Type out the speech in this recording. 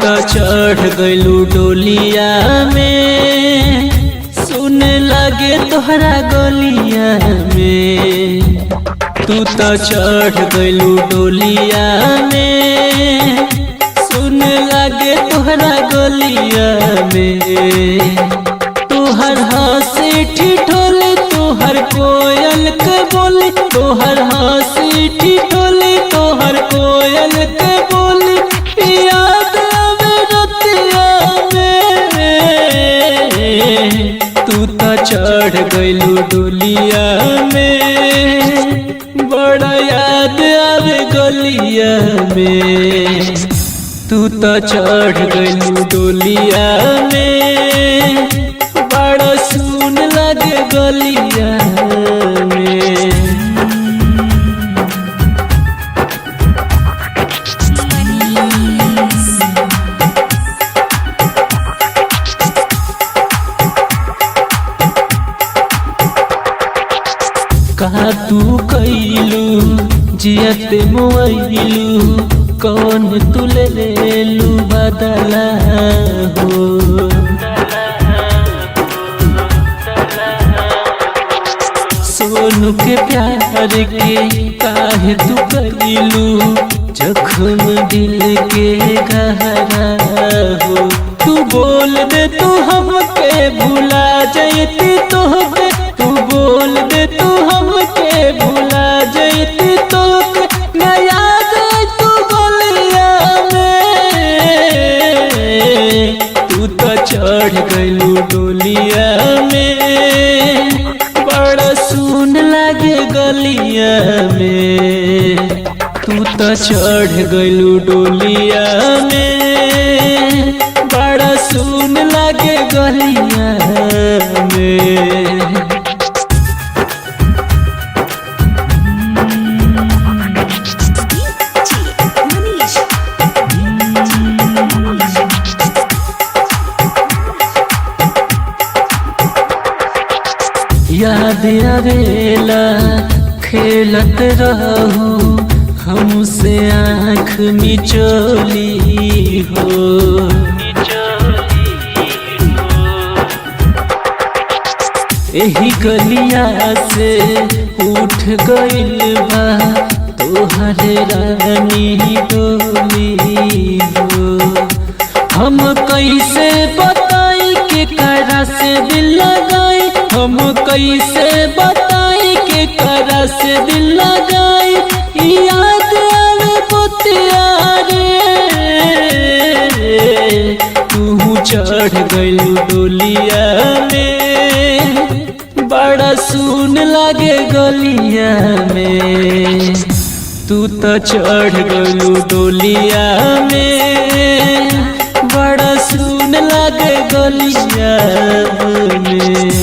तो चढ़ गइलू डोलिया में, सुन लगे तोहरा गलिया में। तू तो चढ़ गइलू डोलिया में, सुन लगे तोहरा गलिया में। तोहर हंसी ठिठोली तोहर कोयल के बोली, तोहर हंसी ठिठोली तोहर कोयल के बोली, याद आवे रतिया में। तू तो चढ़ गइलू डोलिया में, बड़ा याद आवे गलिया में। तू तो चढ़ गइलू डोलिया में, बड़ा सुन लगे गलिया में। का तू कइलू जियत मुआइलू, कौन तू लेलू बदला हो। सोनू के प्यार के काहे तू कइलू, जख्म दिल के गहरा हो। तू बोल दे तू हमके भुला जैती तोहके, तू बोल दे तू हमके भुला जैती तोहके, न याद तू गलिया में। तू तो चढ़ गइलू डोलिया में, बड़ा सुन लगे गलिया में। तू तो चढ़ गइलू डोलिया में, बड़ा सुन लगे गलिया में। याद आवेला खेलत रहू हमसे आँख मिचोली हो। एही गलिया से उठ गइल बा तोहरे रानी डोली हो। हम कैसे बताई के करा से दिल लगाई, हम कैसे बताई के करा से दिल लगाई, याद आवे बतिया रे। तू चढ़ गइलू डोलिया में, बड़ा सुन लगे गलिया में। तू तो चढ़ गइलू डोलिया में, बड़ा सुन लगे गलिया में।